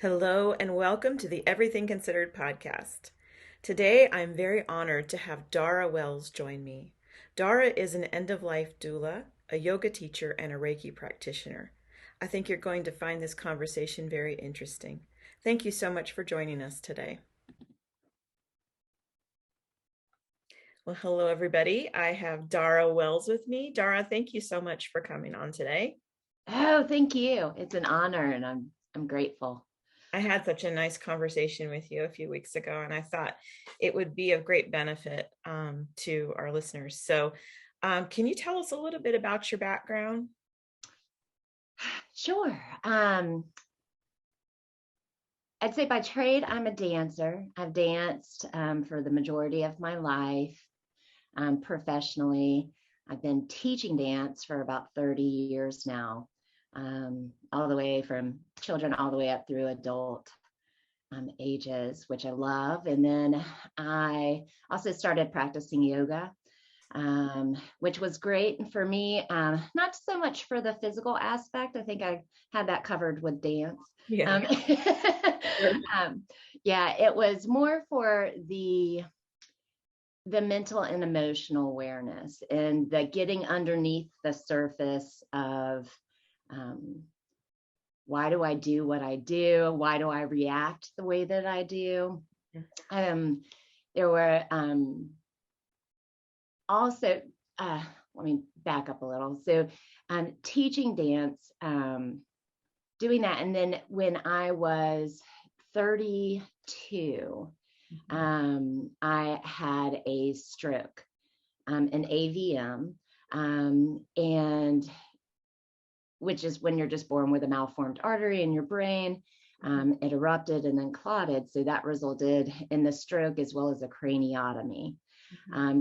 Hello and welcome to the Everything Considered podcast. Today I'm very honored to have Dara Wells join me. Dara is an end-of-life doula, a yoga teacher, and a Reiki practitioner. I think you're going to find this conversation very interesting. Thank you so much for joining us today. Well, hello everybody. I have Dara Wells with me. Dara, thank you so much for coming on today. Oh, thank you. It's an honor and I'm grateful. I had such a nice conversation with you a few weeks ago, and I thought it would be of great benefit to our listeners. So, can you tell us a little bit about your background? Sure. I'd say by trade, I'm a dancer. I've danced for the majority of my life professionally. I've been teaching dance for about 30 years now, all the way from children all the way up through adult ages, which I love. And then I also started practicing yoga, which was great for me. Not so much for the physical aspect. I think I had that covered with dance. Yeah. Um, yeah, it was more for the mental and emotional awareness and the getting underneath the surface of why do I do what I do? Why do I react the way that I do? There were also, let me back up a little. So, teaching dance, doing that. And then when I was 32, I had a stroke, an AVM, and which is when you're just born with a malformed artery in your brain. It erupted and then clotted. So that resulted in the stroke as well as a craniotomy.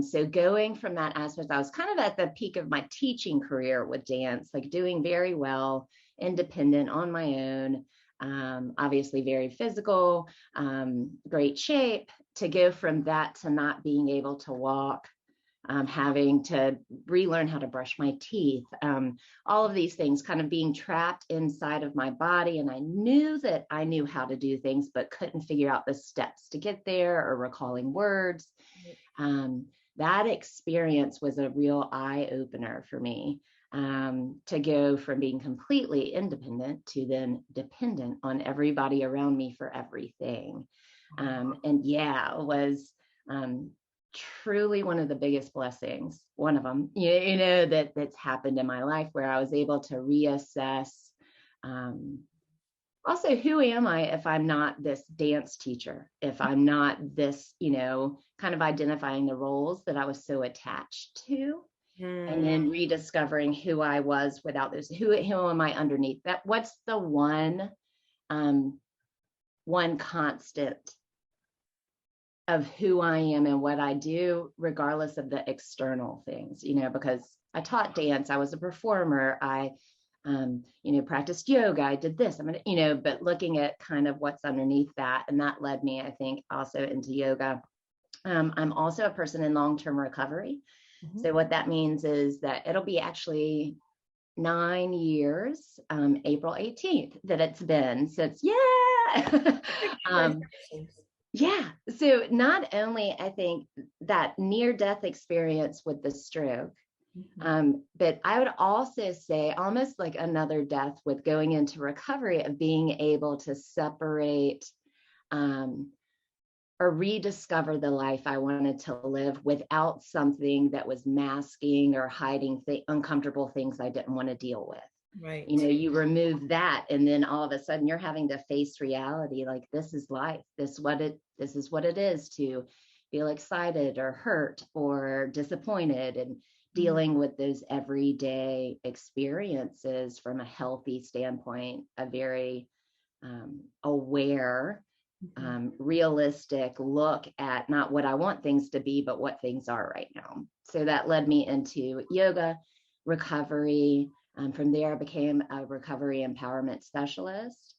So going from that aspect, I was kind of at the peak of my teaching career with dance, like doing very well, independent on my own, obviously very physical, great shape. To go from that to not being able to walk, having to relearn how to brush my teeth, all of these things kind of being trapped inside of my body. And I knew that I knew how to do things, but couldn't figure out the steps to get there or recalling words. That experience was a real eye opener for me, to go from being completely independent to then dependent on everybody around me for everything. And yeah, it was truly one of the biggest blessings, one of them, that's happened in my life, where I was able to reassess, also, who am I if I'm not this dance teacher, if I'm not this, kind of identifying the roles that I was so attached to, and then rediscovering who I was without this. Who am I underneath that? What's the one constant of who I am and what I do, regardless of the external things, because I taught dance, I was a performer, I practiced yoga, I did this, but looking at kind of what's underneath that. And that led me, I think, also into yoga. I'm also a person in long-term recovery. So what that means is that it'll be actually 9 years, April 18th, that it's been since, yeah. So not only, I think, that near-death experience with the stroke, but I would also say almost like another death with going into recovery, of being able to separate or rediscover the life I wanted to live without something that was masking or hiding uncomfortable things I didn't want to deal with. Right. You remove that, and then all of a sudden you're having to face reality. Like, this is life. This is what it is to feel excited or hurt or disappointed, and dealing with those everyday experiences from a healthy standpoint, a very aware, realistic look at not what I want things to be, but what things are right now. So that led me into yoga, recovery. From there, I became a recovery empowerment specialist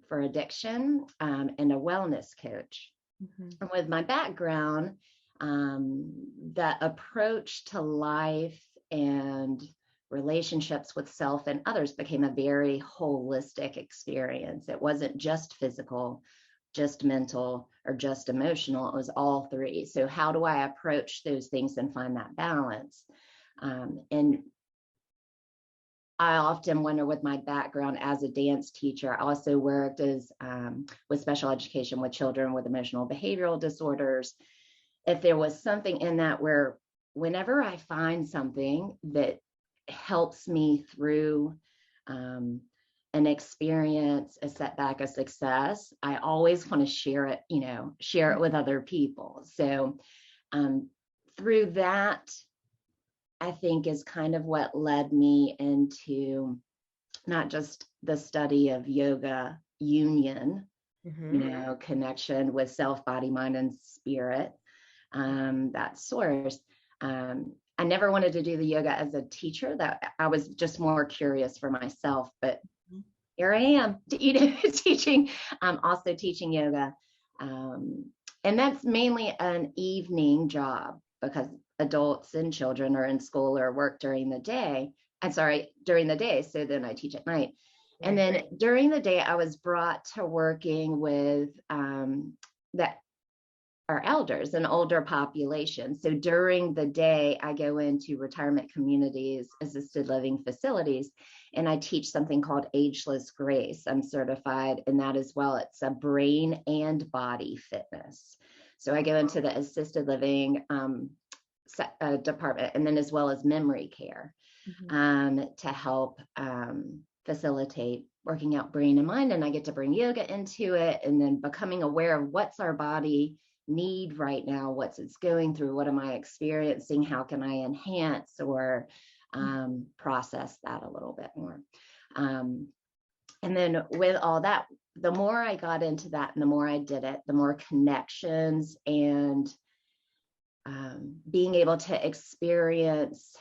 for addiction, and a wellness coach. And with my background, the approach to life and relationships with self and others became a very holistic experience. It wasn't just physical, just mental, or just emotional. It was all three. So how do I approach those things and find that balance? And I often wonder, with my background as a dance teacher, I also worked as with special education with children with emotional behavioral disorders. If there was something in that where whenever I find something that helps me through an experience, a setback, a success, I always want to share it, share it with other people. So through that, I think is kind of what led me into not just the study of yoga union, connection with self, body, mind, and spirit, that source. I never wanted to do the yoga as a teacher. That I was just more curious for myself, but here I am, teaching, also teaching yoga. And that's mainly an evening job because adults and children are in school or work during the day. During the day. So then I teach at night. Right. And then during the day, I was brought to working with that our elders, an older population. So during the day, I go into retirement communities, assisted living facilities, and I teach something called Ageless Grace. I'm certified in that as well. It's a brain and body fitness. So I go into the assisted living department, and then as well as memory care to help facilitate working out brain and mind. And I get to bring yoga into it, and then becoming aware of what's our body need right now, what's it's going through, what am I experiencing, how can I enhance or process that a little bit more. And then with all that, the more I got into that and the more I did it, the more connections and being able to experience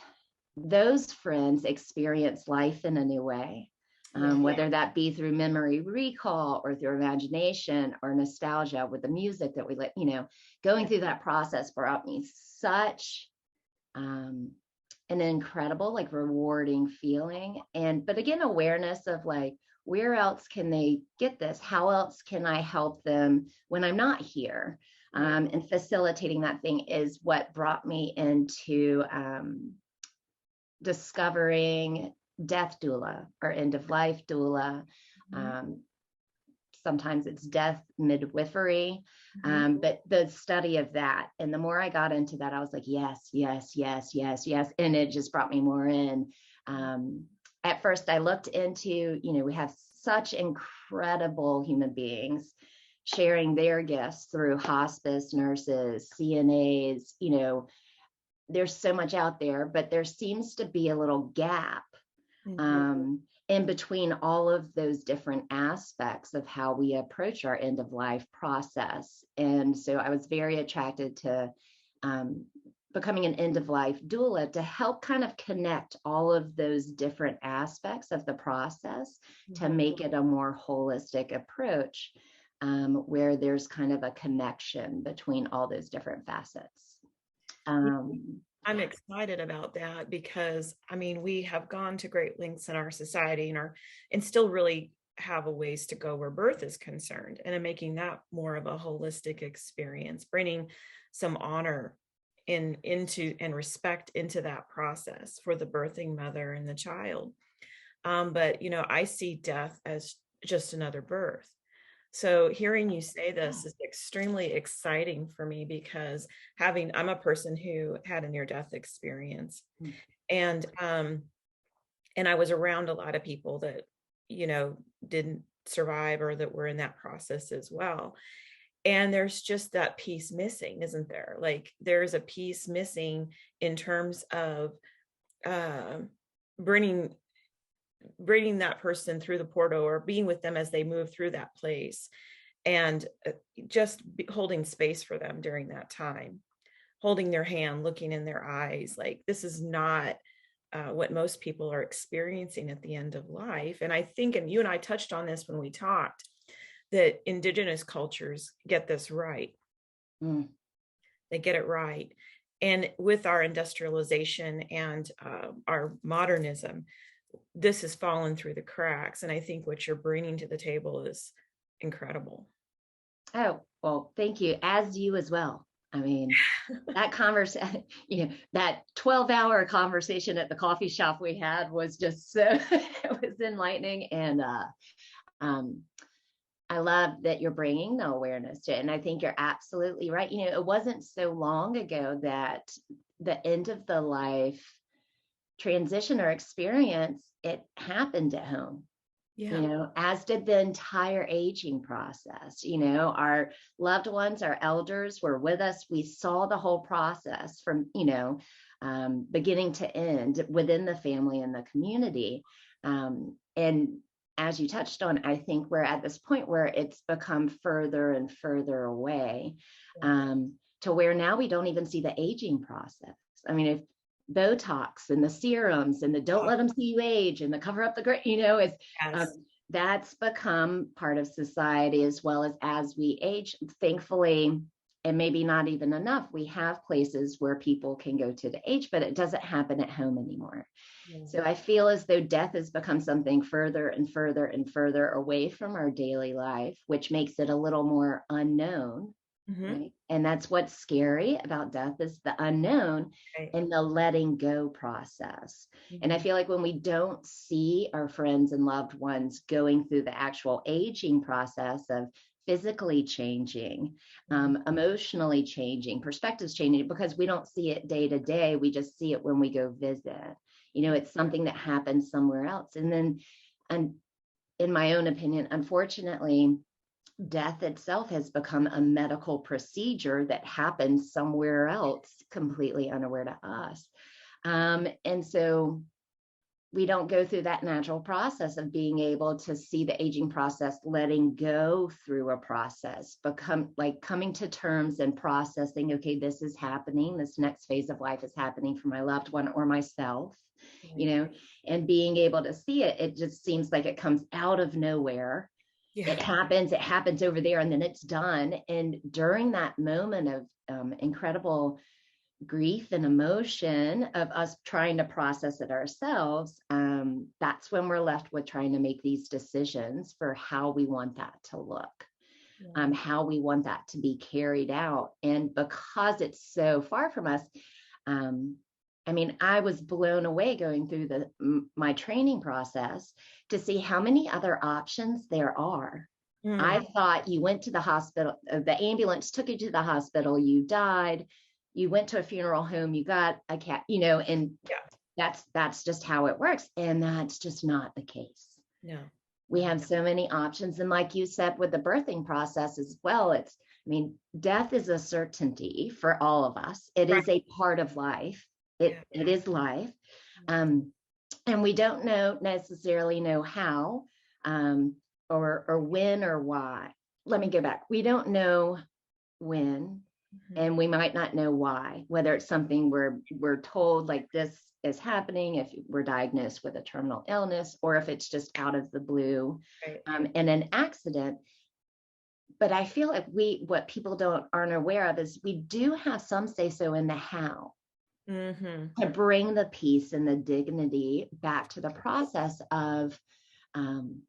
those friends experience life in a new way. Whether that be through memory recall or through imagination or nostalgia with the music that we let, going through that process brought me such an incredible, rewarding feeling. But again, awareness of where else can they get this? How else can I help them when I'm not here? And facilitating that thing is what brought me into discovering death doula or end of life doula. Sometimes it's death midwifery, but the study of that. And the more I got into that, I was like, yes, yes, yes, yes, yes. And it just brought me more in. At first I looked into, we have such incredible human beings sharing their gifts through hospice nurses, CNAs, there's so much out there, but there seems to be a little gap in between all of those different aspects of how we approach our end of life process. And so I was very attracted to becoming an end of life doula to help kind of connect all of those different aspects of the process to make it a more holistic approach where there's kind of a connection between all those different facets. I'm excited about that because, we have gone to great lengths in our society and still really have a ways to go where birth is concerned, and in making that more of a holistic experience, bringing some honor into and respect into that process for the birthing mother and the child. But I see death as just another birth. So hearing you say this is extremely exciting for me because I'm a person who had a near-death experience, and I was around a lot of people that, didn't survive or that were in that process as well. And there's just that piece missing, isn't there? There's a piece missing in terms of bringing that person through the portal or being with them as they move through that place, and just holding space for them during that time, holding their hand, looking in their eyes. This is not what most people are experiencing at the end of life. And I think, and you and I touched on this when we talked, that Indigenous cultures get this right. They get it right. And with our industrialization and our modernism, this has fallen through the cracks. And I think what you're bringing to the table is incredible. Oh, well, thank you, as you as well. I mean, that conversation, that 12-hour conversation at the coffee shop we had was just so, it was enlightening. And um, I love that you're bringing the awareness to it. And I think you're absolutely right. It wasn't so long ago that the end of the life transition or experience, it happened at home, Yeah. as did the entire aging process. Our loved ones, our elders were with us. We saw the whole process from, beginning to end within the family and the community. And as you touched on, I think we're at this point where it's become further and further away, to where now we don't even see the aging process. I mean, if Botox and the serums and the don't Oh, let them see you age and the cover up the gray, it's yes. that's become part of society as we age. Thankfully, and maybe not even enough, we have places where people can go to the age, but it doesn't happen at home anymore. Yeah. So I feel as though death has become something further and further and further away from our daily life, which makes it a little more unknown. Hmm. Right. And that's what's scary about death, is the unknown Right. and the letting go process. And I Hmm. feel like when we don't see our friends and loved ones going through the actual aging process of physically changing, Hmm. emotionally changing, perspectives changing, because we don't see it day to day, we just see it when we go visit. It's something that happens somewhere else. And in my own opinion, unfortunately, death itself has become a medical procedure that happens somewhere else, completely unaware to us. And so we don't go through that natural process of being able to see the aging process, letting go through a process, become like coming to terms and processing, okay, this is happening. This next phase of life is happening for my loved one or myself, you Right. know, and being able to see it, it just seems like it comes out of nowhere. Yeah. It happens over there, and then it's done. And during that moment of incredible grief and emotion of us trying to process it ourselves, that's when we're left with trying to make these decisions for how we want that to look, Yeah. how we want that to be carried out. And because it's so far from us, um, I mean, I was blown away going through my training process to see how many other options there are. I Mm. thought you went to the hospital, the ambulance took you to the hospital, you died, you went to a funeral home, you got a cat, and Yeah. that's just how it works. And that's just not the case. No. We No. have so many options. And like you said, with the birthing process as well, I mean, death is a certainty for all of us. It Right. is a part of life. Yeah. It is life. Um, and we don't necessarily know how, or when or why. Let me go back. We don't know when, Mhm. and we might not know why, whether it's something we're told like this is happening, if we're diagnosed with a terminal illness, or if it's just out of the blue, Right. and an accident. But I feel like what people aren't aware of is we do have some say so in the how, Hmm. to bring the peace and the dignity back to the process of, um,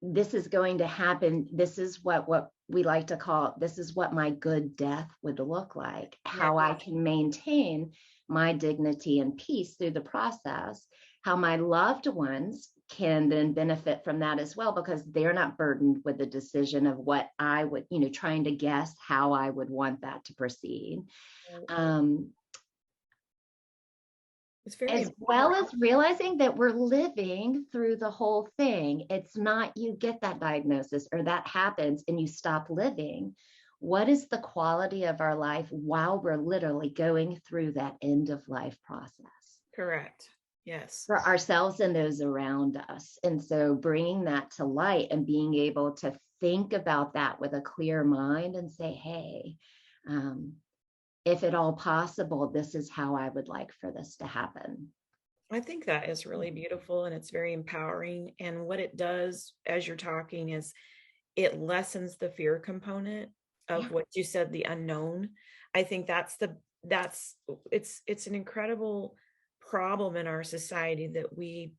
this is going to happen. This is what we like to call, this is what my good death would look like, Right. how I can maintain my dignity and peace through the process, how my loved ones can then benefit from that as well, because they're not burdened with the decision of what I would, trying to guess how I would want that to proceed. Right. Um, It's very as well empowering. as realizing that we're living through the whole thing. It's not you get that diagnosis or that happens and you stop living. What is the quality of our life while we're literally going through that end of life process Correct. Yes. for ourselves and those around us? And so bringing that to light and being able to think about that with a clear mind and say, hey, um, if at all possible, this is how I would like for this to happen. I think that is really beautiful and it's very empowering. And what it does as you're talking is it lessens the fear component Yeah. of what you said, the unknown. I think that's that's it's an incredible problem in our society that we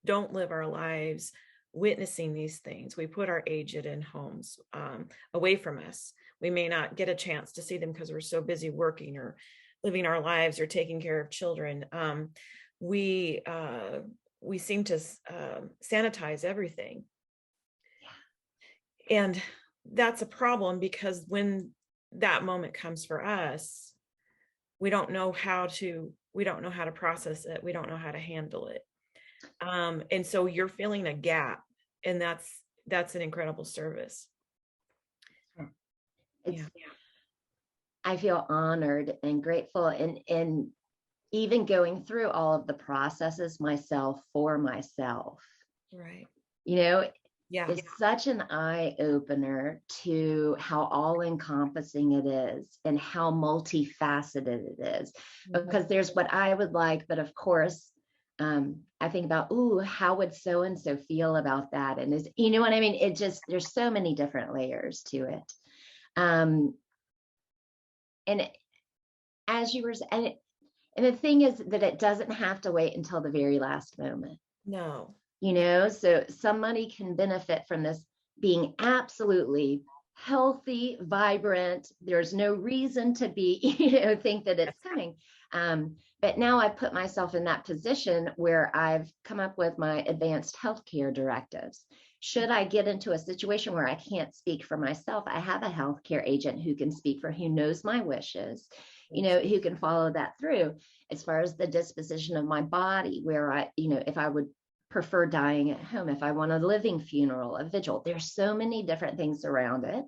don't live our lives witnessing these things. We put our aged in homes, away from us. We may not get a chance to see them because we're so busy working or living our lives or taking care of children. We we seem to sanitize everything, and that's a problem because when that moment comes for us, we don't know how to process it. We don't know how to handle it. And so you're filling a gap, and that's an incredible service. It's, Yeah. I feel honored and grateful, and even going through all of the processes myself for myself, Right. you know, Yeah. is such an eye opener to how all encompassing it is and how multifaceted it is. Mhm. Because there's what I would like, but of course, I think about, ooh, how would so and so feel about that? And is, you know what I mean? It just, there's so many different layers to it. Um, and as you were, and the thing is that it doesn't have to wait until the very last moment. No. So somebody can benefit from this being absolutely healthy, vibrant. There's no reason to be, think that it's coming. But now I put myself in that position where I've come up with my advanced healthcare directives. Should I get into a situation where I can't speak for myself, I have a healthcare agent who can speak for, who knows my wishes, Yes. who can follow that through. As far as the disposition of my body, where if I would prefer dying at home, if I want a living funeral, a vigil. There's so many different things around it,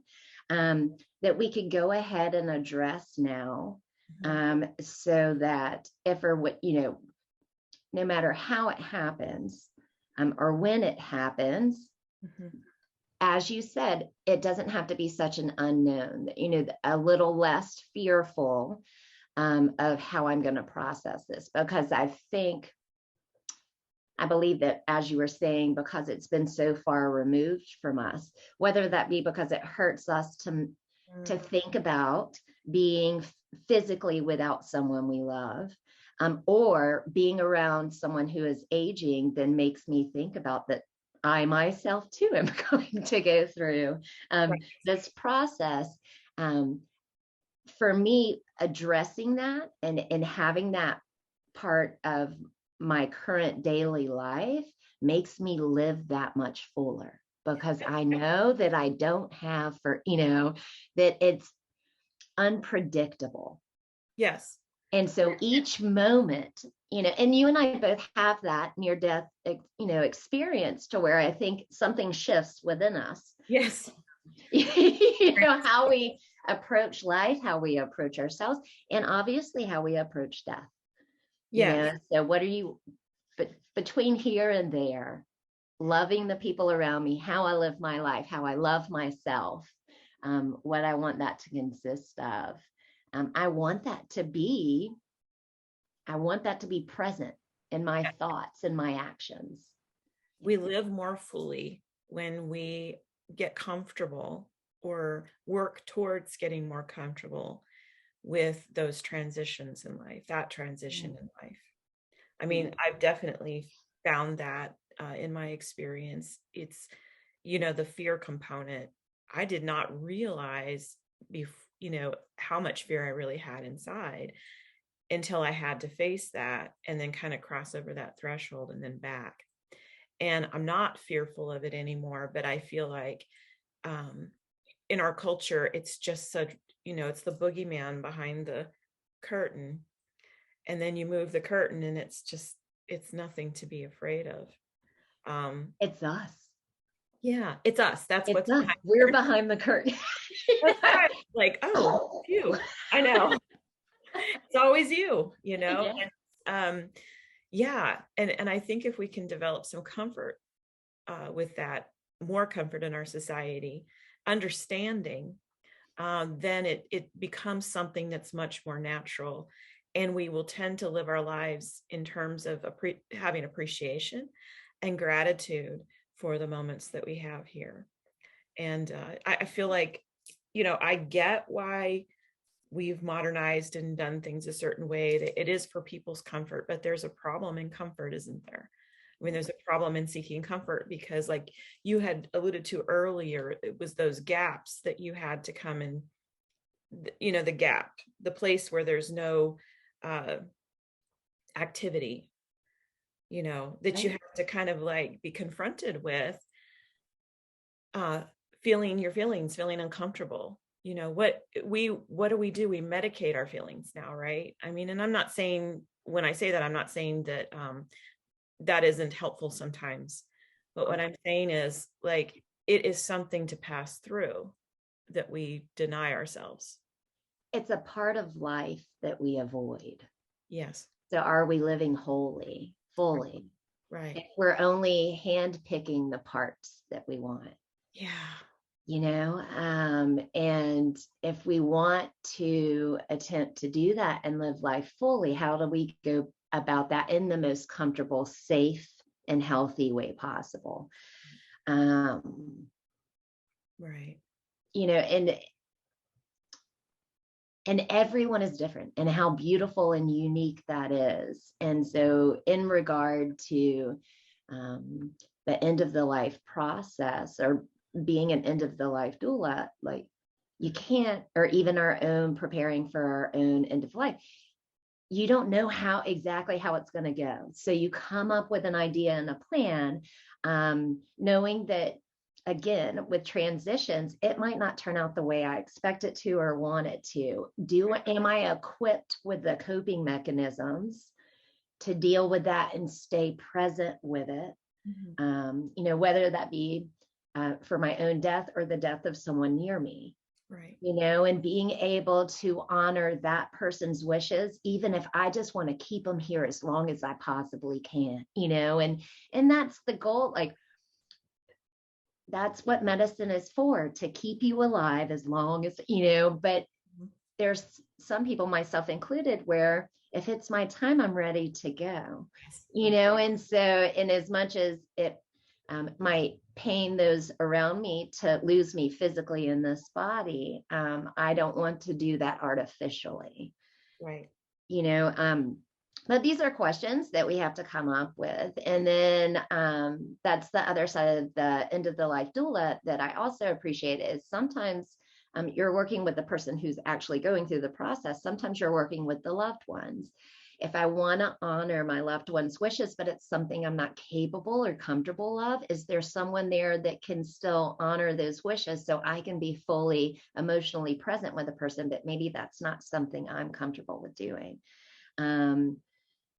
that we could go ahead and address now, Mhm. so that if or what, no matter how it happens, or when it happens, Mhm. as you said, it doesn't have to be such an unknown, a little less fearful, of how I'm going to process this, because I believe that, as you were saying, because it's been so far removed from us, whether that be because it hurts us to Mm. think about being physically without someone we love, or being around someone who is aging, then makes me think about that I myself too am going to go through, Right. this process. Um, for me, addressing that and having that part of my current daily life makes me live that much fuller, because I know that I don't have that it's unpredictable. Yes. And so each moment, and you and I both have that near death, experience, to where I think something shifts within us. Yes. How we approach life, how we approach ourselves, and obviously how we approach death. Yes. So what are you, but between here and there, loving the people around me, how I live my life, how I love myself, what I want that to consist of. I want that to be, I want that to be present in my thoughts and my actions. We live more fully when we get comfortable or work towards getting more comfortable with those transitions in life, that transition in life. I mean, I've definitely found that in my experience. It's, the fear component. I did not realize how much fear I really had inside until I had to face that and then kind of cross over that threshold and then back. And I'm not fearful of it anymore, but I feel like um, in our culture, it's just such, it's the boogeyman behind the curtain. And then you move the curtain and it's nothing to be afraid of. It's us. Yeah, it's us. That's It's what's us. behind the We're curtain. behind the curtain. That's right. Like, oh, you. I know. It's always you. Yeah. And yeah. And I think if we can develop some comfort with that, more comfort in our society, understanding, then it becomes something that's much more natural. And we will tend to live our lives in terms of having appreciation and gratitude for the moments that we have here. And I feel like, I get why we've modernized and done things a certain way that it is for people's comfort, but there's a problem in comfort, isn't there? I mean, there's a problem in seeking comfort because, like you had alluded to earlier, it was those gaps that you had to come in, the gap, the place where there's no uh, activity, that you Right. have to kind of like be confronted with uh, feeling your feelings, feeling uncomfortable. What do? We medicate our feelings now, right? I mean, and I'm not saying, when I say that, I'm not saying that that isn't helpful sometimes, but what I'm saying is, like, it is something to pass through that we deny ourselves. It's a part of life that we avoid. Yes. So are we living wholly, fully? Right. If we're only hand picking the parts that we want, Yeah. and if we want to attempt to do that and live life fully, how do we go about that in the most comfortable, safe, and healthy way possible? um Right. and everyone is different, and how beautiful and unique that is. And so in regard to um, the end of the life process, or being an end of the life doula, like, you can't, or even our own preparing for our own end of life, you don't know exactly how it's going to go. So you come up with an idea and a plan, knowing that, again, with transitions, it might not turn out the way I expect it to or want it to. Am I equipped with the coping mechanisms to deal with that and stay present with it? Mhm. Whether that be for my own death or the death of someone near me, Right. and being able to honor that person's wishes, even if I just want to keep them here as long as I possibly can, and that's the goal. Like, that's what medicine is for, to keep you alive as long as, but Mhm. there's some people, myself included, where if it's my time, I'm ready to go, Yes. and so, in as much as it might pain those around me to lose me physically in this body, I don't want to do that artificially, Right. you know. But these are questions that we have to come up with. And then that's the other side of the end of the life doula that I also appreciate, is sometimes you're working with the person who's actually going through the process. Sometimes you're working with the loved ones. If I want to honor my loved one's wishes, but it's something I'm not capable or comfortable of, is there someone there that can still honor those wishes so I can be fully emotionally present with a person, but maybe that's not something I'm comfortable with doing? Um,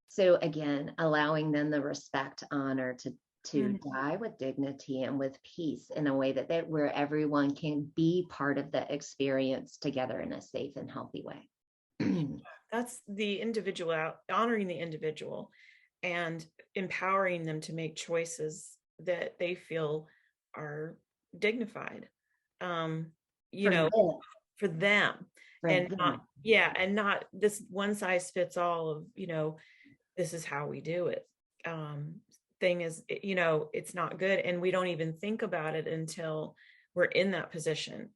so again, allowing them the respect, honor to Mhm. die with dignity and with peace, in a way that where everyone can be part of the experience together in a safe and healthy way. That's the individual, honoring the individual and empowering them to make choices that they feel are dignified. Um, you For know, them, for them, for and not, them. yeah, and not this one size fits all of, this is how we do it. um Thing is, it's not good, and we don't even think about it until we're in that position.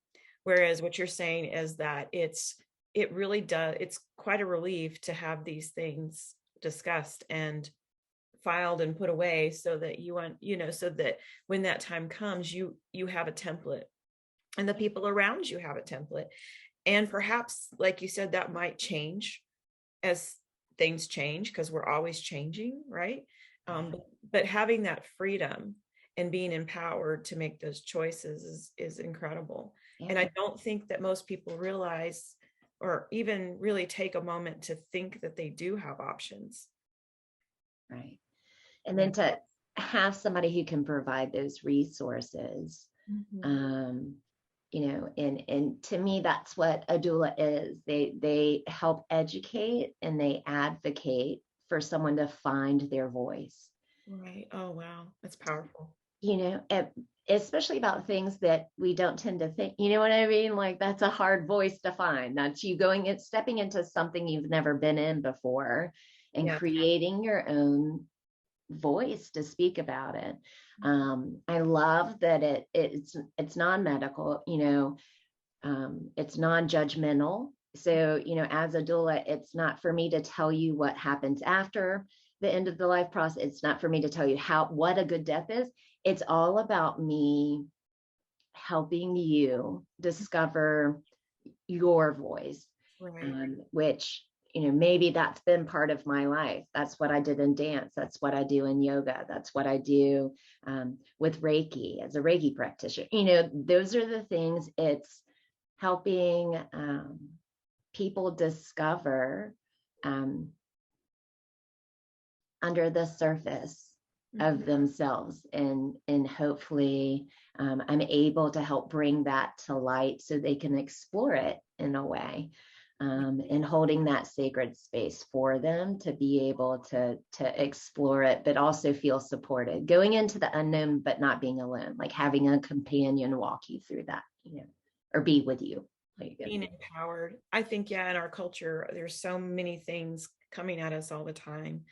Whereas what you're saying is that it really does, it's quite a relief to have these things discussed and filed and put away, so that so that when that time comes, you have a template, and the people around you have a template. And perhaps, like you said, that might change as things change, because we're always changing, right? Right. But having that freedom and being empowered to make those choices is incredible. And Yeah. I don't think that most people realize, or even really take a moment to think that they do have options. Right. And then Right. to have somebody who can provide those resources, Mhm. um, and to me, that's what a doula is. They help educate and they advocate for someone to find their voice, Right. Oh, wow. That's powerful. you know, and especially about things that we don't tend to think, you know what I mean? Like, that's a hard voice to find. That's you stepping into something you've never been in before, and Yeah. creating your own voice to speak about it. I love that it's non-medical, it's non-judgmental. So, as a doula, it's not for me to tell you what happens after the end of the life process. It's not for me to tell you what a good death is. It's all about me helping you discover your voice, Right. which, maybe that's been part of my life. That's what I did in dance. That's what I do in yoga. That's what I do with Reiki as a Reiki practitioner. Those are the things. It's helping people discover um, under the surface Mhm. of themselves, and hopefully I'm able to help bring that to light so they can explore it in a way, and holding that sacred space for them to be able to explore it, but also feel supported going into the unknown, but not being alone, like having a companion walk you through that, or be with you. Being empowered. I think, yeah, in our culture, there's so many things coming at us all the time.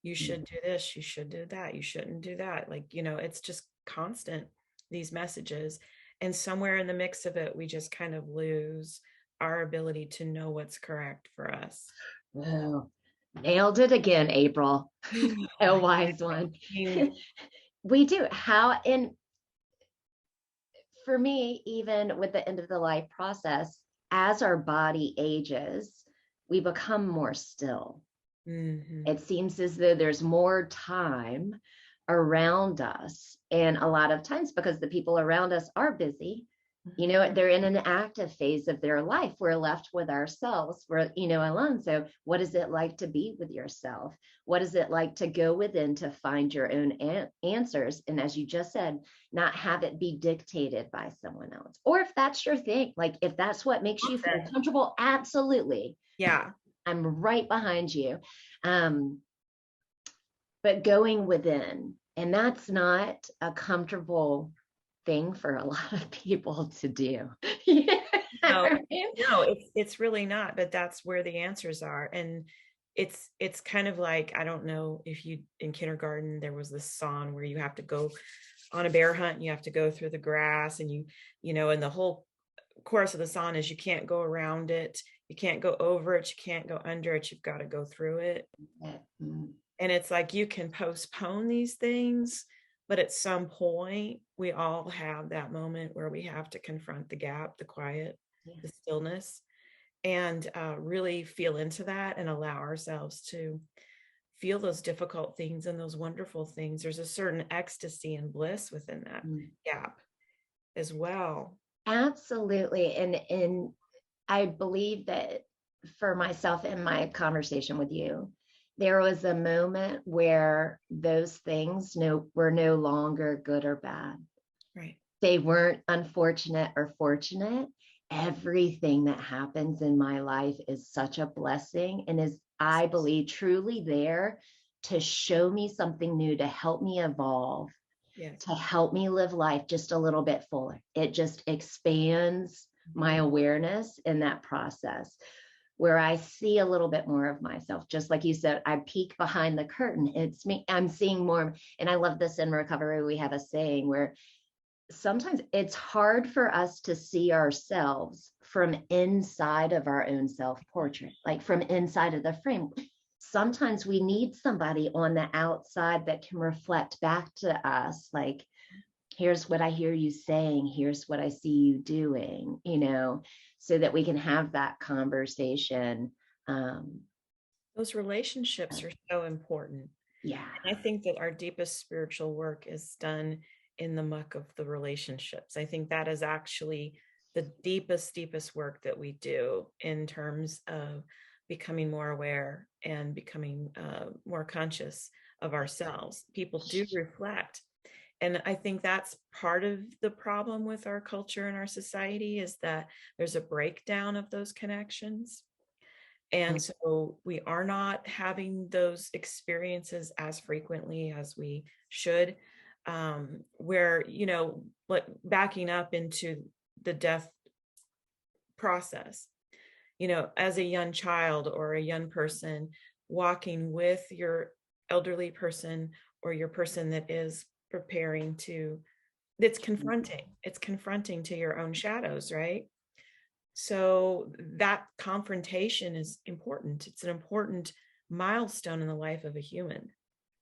You should do this, you should do that, you shouldn't do that. Like, it's just constant, these messages. And somewhere in the mix of it, we just kind of lose our ability to know what's correct for us. Oh, nailed it again, April. A wise one. I mean, We do. And for me, even with the end of the life process, as our body ages, we become more still. mhm. It seems as though there's more time around us. And a lot of times, because the people around us are busy, they're in an active phase of their life. We're left with ourselves. We're, alone. So, what is it like to be with yourself? What is it like to go within to find your own answers? And as you just said, not have it be dictated by someone else. Or if that's your thing, like if that's what makes you feel comfortable, absolutely. Yeah. I'm right behind you. Um, but going within, and that's not a comfortable thing for a lot of people to do. No, no, it's really not, but that's where the answers are. And it's kind of like, I don't know if you in kindergarten there was this song where you have to go on a bear hunt and you have to go through the grass, and and the whole chorus of the song is you can't go around it, you can't go over it, you can't go under it, you've got to go through it. And it's like you can postpone these things, but at some point we all have that moment where we have to confront the gap, the quiet, the stillness, and really feel into that and allow ourselves to feel those difficult things and those wonderful things. There's a certain ecstasy and bliss within that gap as well. Absolutely. And I believe that for myself in my conversation with you, there was a moment where those things were no longer good or bad. Right. They weren't unfortunate or fortunate. Everything that happens in my life is such a blessing and is, I believe, truly there to show me something new, to help me evolve, Yes. to help me live life just a little bit fuller. It just expands my awareness in that process where I see a little bit more of myself. Just like you said, I peek behind the curtain. It's me. I'm seeing more. And I love this in recovery. We have a saying where sometimes it's hard for us to see ourselves from inside of our own self portrait, like from inside of the frame. Sometimes we need somebody on the outside that can reflect back to us, like, here's what I hear you saying, here's what I see you doing, so that we can have that conversation. Um, Those relationships are so important. yeah. And I think that our deepest spiritual work is done in the muck of the relationships. I think that is actually the deepest work that we do in terms of becoming more aware and becoming more conscious of ourselves. People do reflect. And I think that's part of the problem with our culture and our society, is that there's a breakdown of those connections. And so we are not having those experiences as frequently as we should, where, like backing up into the death process, as a young child or a young person, walking with your elderly person or your person that is preparing to, it's confronting to your own shadows, right? So that confrontation is important. It's an important milestone in the life of a human.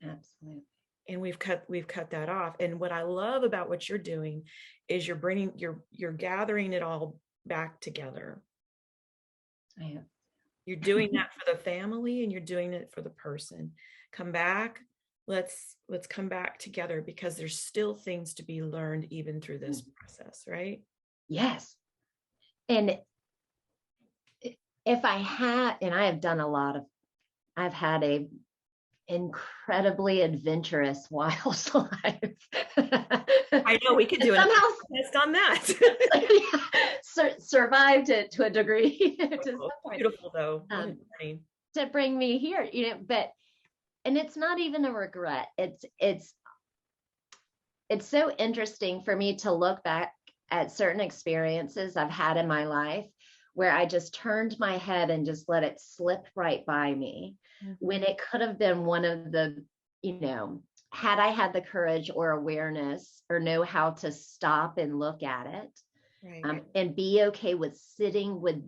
Absolutely. And we've cut that off. And what I love about what you're doing is you're gathering it all back together. I am. You're doing that for the family and you're doing it for the person. Come back. Let's come back together because there's still things to be learned even through this process, right? Yes. And if I had, and I have done a lot of, I've had a incredibly adventurous wild life. I know we could do an test on that. Survived it to a degree. To some point. Beautiful though. To bring me here, but and it's not even a regret. It's so interesting for me to look back at certain experiences I've had in my life where I just turned my head and just let it slip right by me, when it could have been one of the, had I had the courage or awareness or know how to stop and look at it, right. And be okay with sitting with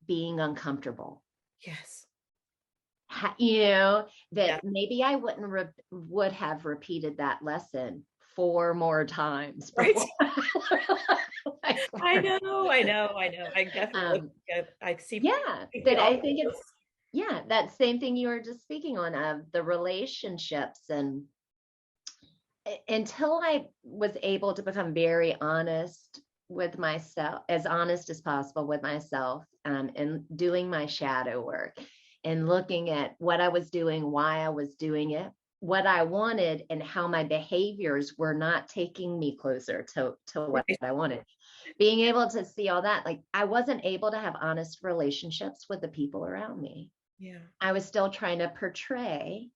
being uncomfortable. Yes. That maybe I would have repeated that lesson 4 more times. Right. I know. I definitely, I see. Yeah, but I think it's, that same thing you were just speaking on, of the relationships. And until I was able to become very honest with myself, as honest as possible with myself, and doing my shadow work and looking at what I was doing, why I was doing it, what I wanted, and how my behaviors were not taking me closer to what I wanted. Being able to see all that, like I wasn't able to have honest relationships with the people around me. Yeah. I was still trying to portray,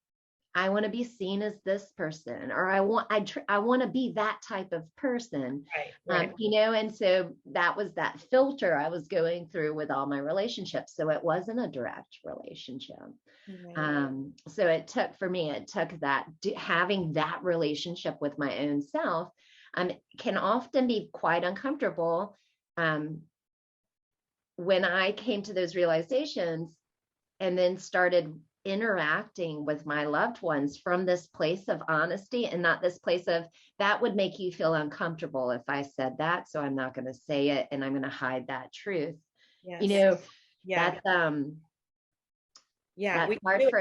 I want to be seen as this person, or I want to be that type of person. Right. And so that was that filter I was going through with all my relationships. So it wasn't a direct relationship. Right. So it took that having that relationship with my own self, can often be quite uncomfortable. When I came to those realizations and then started interacting with my loved ones from this place of honesty, and not this place of, that would make you feel uncomfortable if I said that, so I'm not going to say it and I'm going to hide that truth. Yes. That's that's hard for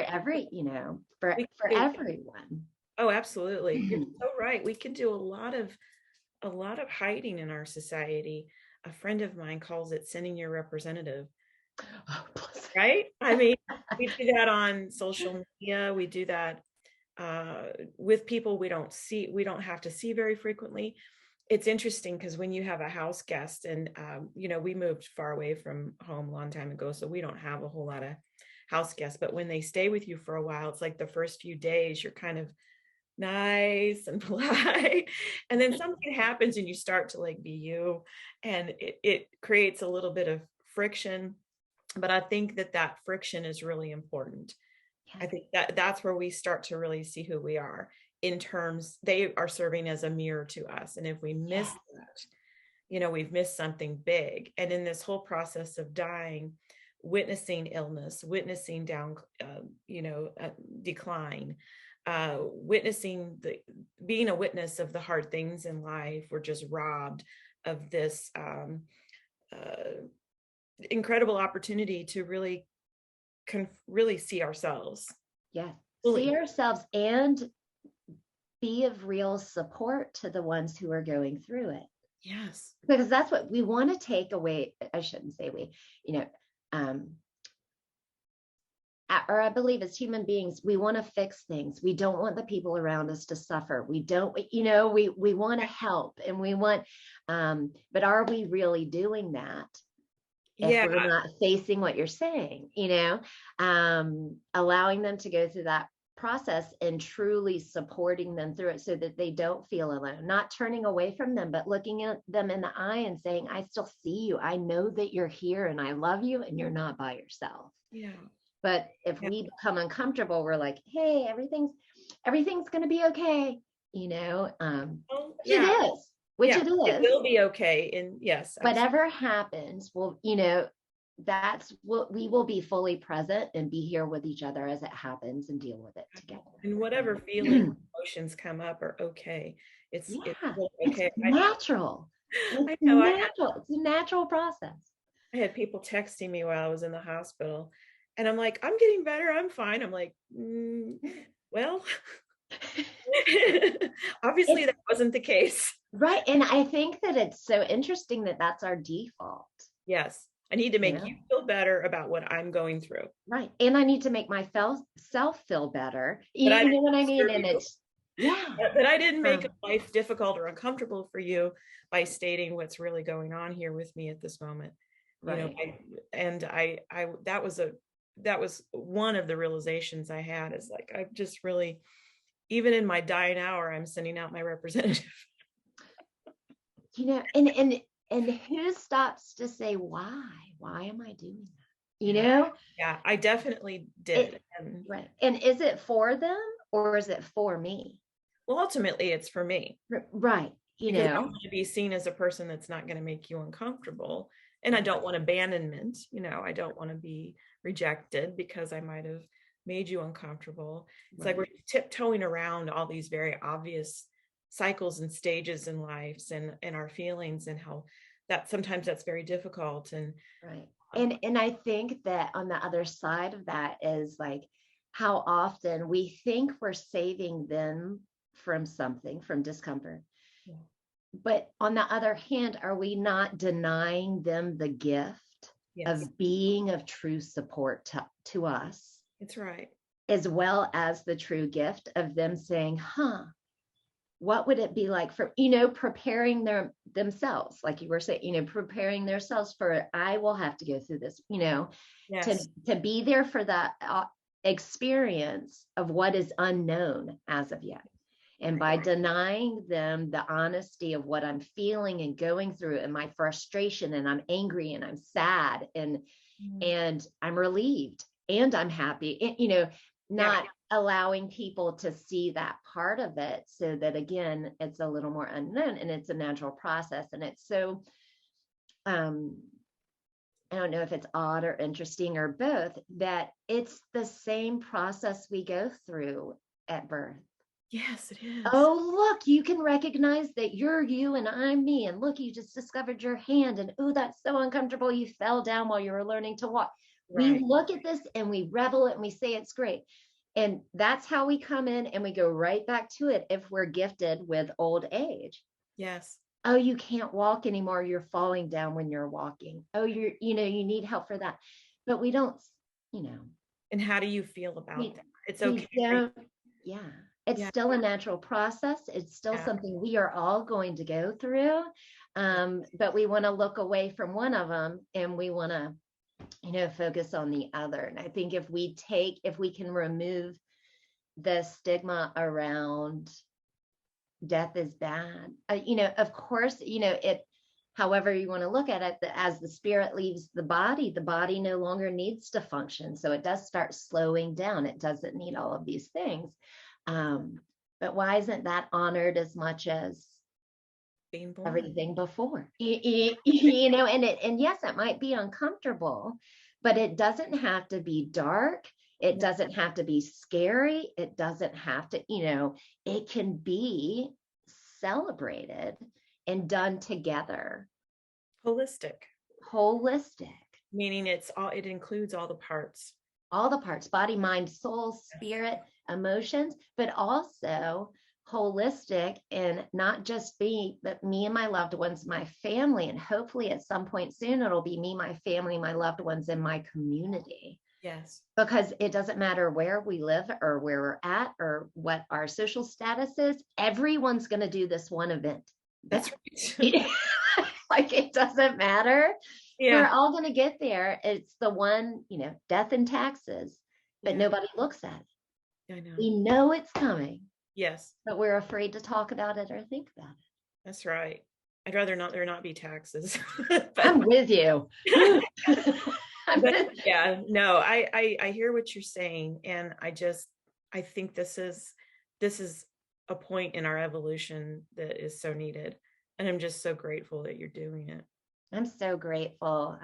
for everyone. Oh, absolutely. You're so right. We can do a lot of hiding in our society. A friend of mine calls it sending your representative. Oh, right? I mean, we do that on social media. We do that with people we don't have to see very frequently. It's interesting because when you have a house guest, and we moved far away from home a long time ago, so we don't have a whole lot of house guests. But when they stay with you for a while, it's like the first few days you're kind of nice and polite, and then something happens and you start to like be you, and it creates a little bit of friction. But I think that friction is really important. I think that's where we start to really see who we are, in terms they are serving as a mirror to us. And if we miss that, we've missed something big. And in this whole process of dying, witnessing illness, witnessing decline, witnessing being a witness of the hard things in life, we're just robbed of this incredible opportunity to really see ourselves. See ourselves and be of real support to the ones who are going through it. Yes, because that's what we want to take away. I shouldn't say we, or I believe as human beings, we want to fix things. We don't want the people around us to suffer. We don't, we want to help, and we want, but are we really doing that? If we're not facing what you're saying, allowing them to go through that process and truly supporting them through it so that they don't feel alone, not turning away from them, but looking at them in the eye and saying, I still see you. I know that you're here and I love you and you're not by yourself. Yeah. But if we become uncomfortable, we're like, hey, everything's going to be okay. It is. which Yeah, it it is. will be okay. And yes, absolutely. Whatever happens, well, that's what we will be fully present and be here with each other as it happens and deal with it together. And whatever feelings, emotions come up are okay. It's Yeah, really it's okay. natural. It's I know natural. It's a natural process. I had people texting me while I was in the hospital, and I'm like, I'm getting better. I'm fine. I'm like, well, obviously It's that wasn't the case. right. And I think that it's so interesting that that's our default, Yes, I need to you make you know? feel better about what I'm going through, Right. And I need to make self feel better. but I You know didn't what I mean? disturb And you. it's, yeah. That I didn't make Um, life difficult or uncomfortable for you by stating what's really going on here with me at this moment. You know, right. that was one of the realizations I had is like, I've just really, even in my dying hour, I'm sending out my representative. And who stops to say why? Why am I doing that? Yeah. Yeah, I definitely did. It And right. And is it for them or is it for me? well, ultimately it's for me Right. because I want to be seen as a person that's not going to make you uncomfortable. And I don't want abandonment. I don't want to be rejected because I might have made you uncomfortable. It's like we're tiptoeing around all these very obvious cycles and stages in lives and our feelings and how that sometimes that's very difficult. And right. And I think that on the other side of that is like how often we think we're saving them from something, from discomfort. yeah. But on the other hand, are we not denying them the gift Yes, of being of true support to us, it's right. as well as the true gift of them saying, what would it be like for, preparing themselves, like you were saying, preparing themselves for, I will have to go through this, Yes, to be there for that experience of what is unknown as of yet. And by denying them the honesty of what I'm feeling and going through and my frustration, and I'm angry and I'm sad and I'm relieved and I'm happy, not allowing people to see that part of it, so that again, it's a little more unknown and it's a natural process. And it's so, I don't know if it's odd or interesting or both, that it's the same process we go through at birth. yes, it is. Oh, look, you can recognize that you're you and I'm me. And look, you just discovered your hand. And oh, that's so uncomfortable. You fell down while you were learning to walk. We Right. look at this and we revel it and we say it's great. And that's how we come in and we go right back to it if we're gifted with old age. Yes. Oh, you can't walk anymore. You're falling down when you're walking. Oh, you need help for that. But we don't, you know, And how do you feel about we, that? It's we okay for you. don't, yeah. It's Yeah. still a natural process. It's still Yeah. something we are all going to go through. But we want to look away from one of them and we want to, focus on the other. And I think if we can remove the stigma around death is bad, of course, it, however you want to look at it, as the spirit leaves the body no longer needs to function. So it does start slowing down. It doesn't need all of these things. But why isn't that honored as much as Being born. everything before? And yes, it might be uncomfortable, but it doesn't have to be dark. It doesn't have to be scary. It doesn't have to, it can be celebrated and done together. Holistic, Holistic. meaning it includes All the parts, body, mind, soul, spirit, emotions, but also holistic, and not just me, but me and my loved ones, my family. And hopefully at some point soon, it'll be me, my family, my loved ones, and my community. Yes. Because it doesn't matter where we live or where we're at or what our social status is, everyone's going to do this one event. That's right. Like, it doesn't matter. We're Yeah. all going to get there. It's the one, death and taxes, but Yeah. nobody looks at it. I know. We know it's coming, Yes. but we're afraid to talk about it or think about it. That's right. I'd rather there not be taxes. I'm with you. But yeah, no, I hear what you're saying. And I think this is a point in our evolution that is so needed. And I'm just so grateful that you're doing it. I'm so grateful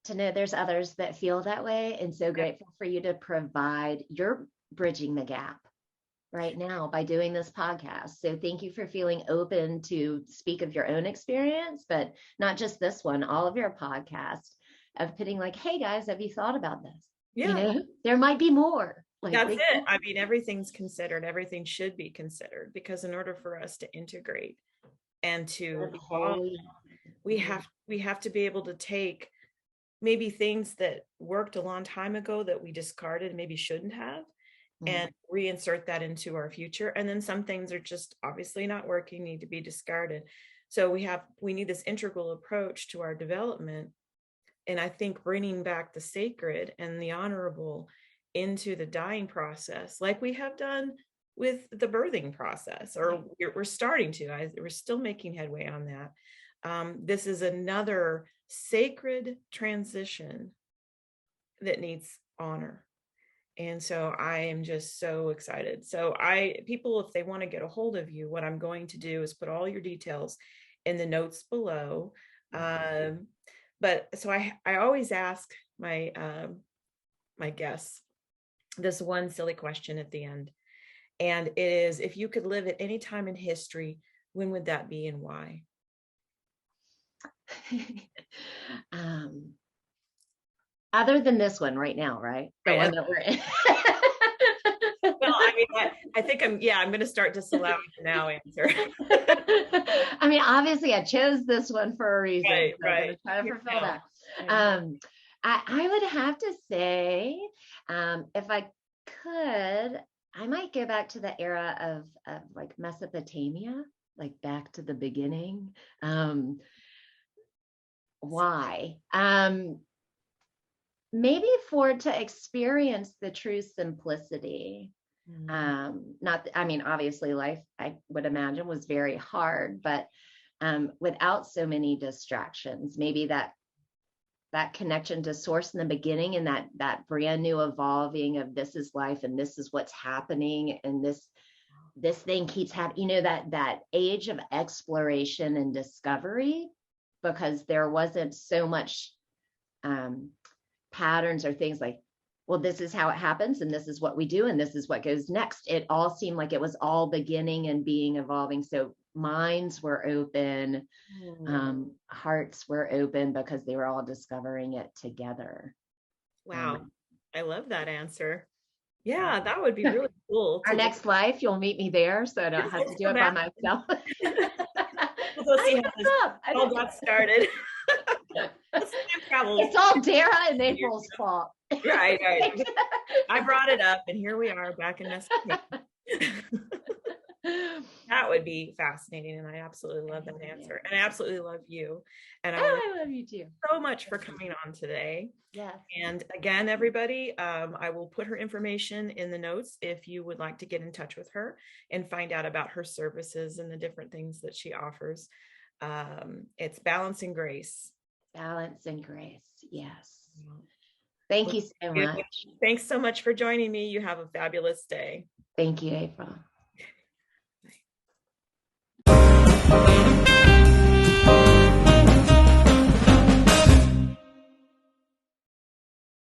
to know there's others that feel that way, and so Yeah. grateful for you to provide. You're bridging the gap right now by doing this podcast. So thank you for feeling open to speak of your own experience, but not just this one, all of your podcasts of putting like, hey guys, have you thought about this? You Yeah. know, there might be more. Like That's we it. I mean, everything's considered, everything should be considered, because in order for us to integrate and to live evolve, wholly. we have to be able to take maybe things that worked a long time ago that we discarded, maybe shouldn't have, Mm. and reinsert that into our future. And then some things are just obviously not working, need to be discarded. So we need this integral approach to our development. And I think bringing back the sacred and the honorable into the dying process, like we have done with the birthing process, or we're starting to, we're still making headway on that. This is another sacred transition that needs honor. And so I am just so excited. So people, if they want to get a hold of you, what I'm going to do is put all your details in the notes below. But so I always ask my guests this one silly question at the end. And it is, if you could live at any time in history, when would that be and why? um, Other than this one right now, right? The one that we're in. Well, I mean, I think I'm going to start disallowing the now answer. I mean, obviously I chose this one for a reason. Right, so I'm going to try to fulfill that. I would have to say, if I could, I might go back to the era of like Mesopotamia, like back to the beginning. Why? Maybe to experience the true simplicity. Not, I mean, obviously life, I would imagine, was very hard, but without so many distractions, maybe that connection to source in the beginning, and that brand new evolving of this is life and this is what's happening, and this thing keeps happening, you know, that age of exploration and discovery, because there wasn't so much patterns or things like, well, this is how it happens and this is what we do and this is what goes next. It all seemed like it was all beginning and being evolving. So minds were open, hearts were open, because they were all discovering it together. Wow. I love that answer. Yeah, that would be really cool. Our next life, you'll meet me there, so I don't have to do it by myself. We'll see how this all got started. It's all Dara and April's fault. Right. I brought it up, and here we are back in Mexico. That would be fascinating, and I absolutely love that answer. And I absolutely love you. And I love you too. So much for coming on today. Yes. And again, everybody, I will put her information in the notes if you would like to get in touch with her and find out about her services and the different things that she offers. It's Balance and Grace. Balance and Grace. Yes. Thank you so much. Thanks so much for joining me. You have a fabulous day. Thank you, April. Bye.